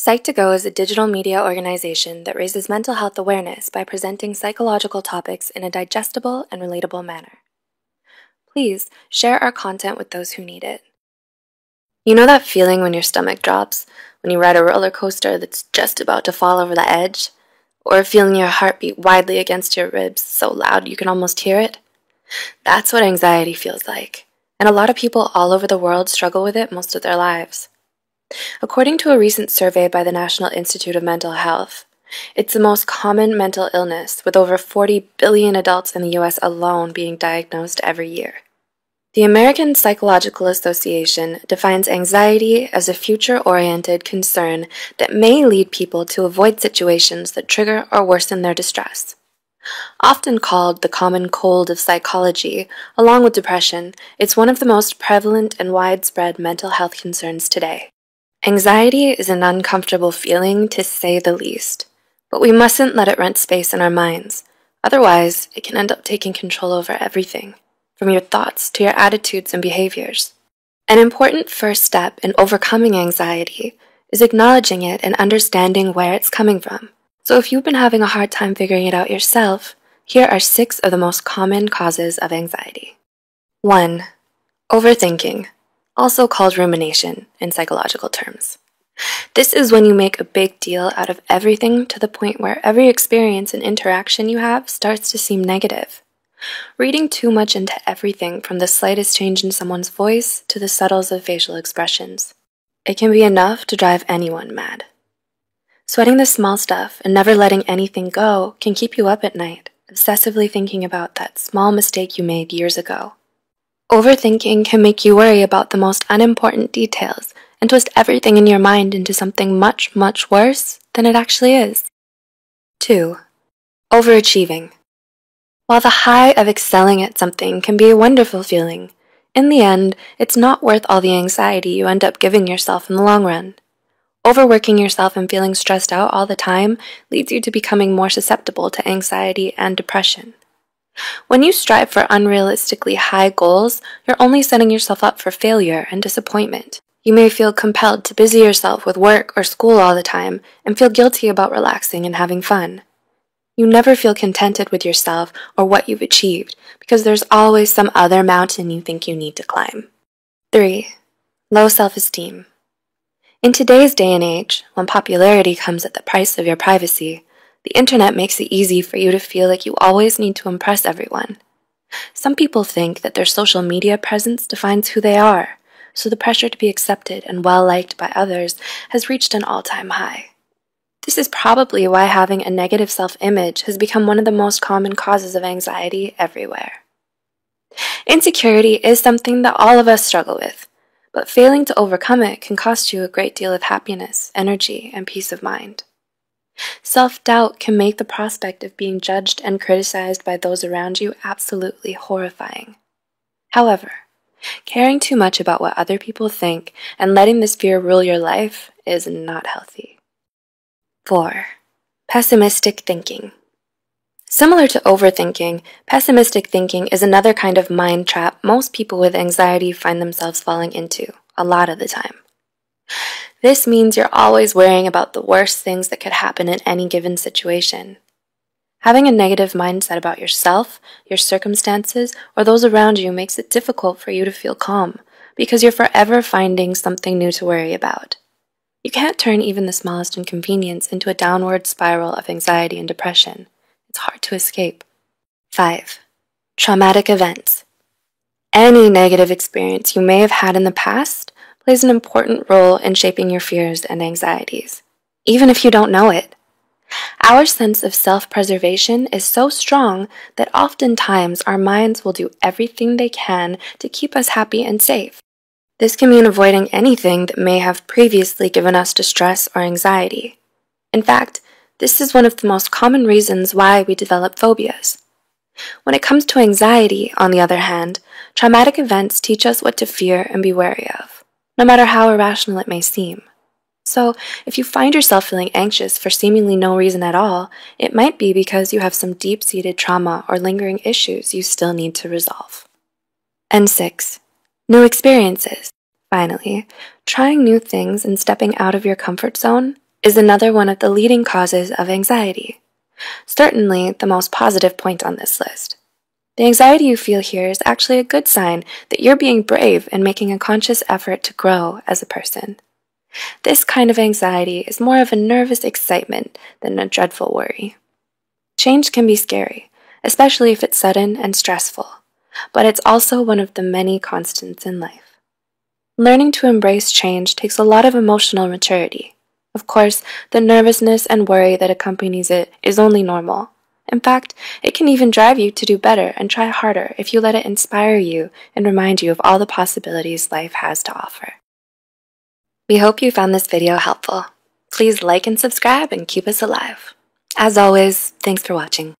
Psych2Go is a digital media organization that raises mental health awareness by presenting psychological topics in a digestible and relatable manner. Please share our content with those who need it. You know that feeling when your stomach drops, when you ride a roller coaster that's just about to fall over the edge? Or feeling your heart beat widely against your ribs so loud you can almost hear it? That's what anxiety feels like, and a lot of people all over the world struggle with it most of their lives. According to a recent survey by the National Institute of Mental Health, it's the most common mental illness, with over 40 billion adults in the US alone being diagnosed every year. The American Psychological Association defines anxiety as a future-oriented concern that may lead people to avoid situations that trigger or worsen their distress. Often called the common cold of psychology, along with depression, it's one of the most prevalent and widespread mental health concerns today. Anxiety is an uncomfortable feeling, to say the least, but we mustn't let it rent space in our minds. Otherwise, it can end up taking control over everything, from your thoughts to your attitudes and behaviors. An important first step in overcoming anxiety is acknowledging it and understanding where it's coming from. So if you've been having a hard time figuring it out yourself, here are 6 of the most common causes of anxiety. 1. Overthinking, also called rumination in psychological terms. This is when you make a big deal out of everything to the point where every experience and interaction you have starts to seem negative. Reading too much into everything, from the slightest change in someone's voice to the subtles of facial expressions. It can be enough to drive anyone mad. Sweating the small stuff and never letting anything go can keep you up at night, obsessively thinking about that small mistake you made years ago. Overthinking can make you worry about the most unimportant details and twist everything in your mind into something much, much worse than it actually is. 2. Overachieving. While the high of excelling at something can be a wonderful feeling, in the end, it's not worth all the anxiety you end up giving yourself in the long run. Overworking yourself and feeling stressed out all the time leads you to becoming more susceptible to anxiety and depression. When you strive for unrealistically high goals, you're only setting yourself up for failure and disappointment. You may feel compelled to busy yourself with work or school all the time and feel guilty about relaxing and having fun. You never feel contented with yourself or what you've achieved because there's always some other mountain you think you need to climb. 3. Low self-esteem. In today's day and age, when popularity comes at the price of your privacy, the internet makes it easy for you to feel like you always need to impress everyone. Some people think that their social media presence defines who they are, so the pressure to be accepted and well-liked by others has reached an all-time high. This is probably why having a negative self-image has become one of the most common causes of anxiety everywhere. Insecurity is something that all of us struggle with, but failing to overcome it can cost you a great deal of happiness, energy, and peace of mind. Self-doubt can make the prospect of being judged and criticized by those around you absolutely horrifying. However, caring too much about what other people think and letting this fear rule your life is not healthy. 4. Pessimistic thinking. Similar to overthinking, pessimistic thinking is another kind of mind trap most people with anxiety find themselves falling into, a lot of the time. This means you're always worrying about the worst things that could happen in any given situation. Having a negative mindset about yourself, your circumstances, or those around you makes it difficult for you to feel calm, because you're forever finding something new to worry about. You can't turn even the smallest inconvenience into a downward spiral of anxiety and depression. It's hard to escape. 5. Traumatic events. Any negative experience you may have had in the past plays an important role in shaping your fears and anxieties, even if you don't know it. Our sense of self-preservation is so strong that oftentimes our minds will do everything they can to keep us happy and safe. This can mean avoiding anything that may have previously given us distress or anxiety. In fact, this is one of the most common reasons why we develop phobias. When it comes to anxiety, on the other hand, traumatic events teach us what to fear and be wary of, no matter how irrational it may seem. So, if you find yourself feeling anxious for seemingly no reason at all, it might be because you have some deep-seated trauma or lingering issues you still need to resolve. And 6. New experiences. Finally, trying new things and stepping out of your comfort zone is another one of the leading causes of anxiety. Certainly the most positive point on this list. The anxiety you feel here is actually a good sign that you're being brave and making a conscious effort to grow as a person. This kind of anxiety is more of a nervous excitement than a dreadful worry. Change can be scary, especially if it's sudden and stressful, but it's also one of the many constants in life. Learning to embrace change takes a lot of emotional maturity. Of course, the nervousness and worry that accompanies it is only normal. In fact, it can even drive you to do better and try harder if you let it inspire you and remind you of all the possibilities life has to offer. We hope you found this video helpful. Please like and subscribe and keep us alive. As always, thanks for watching.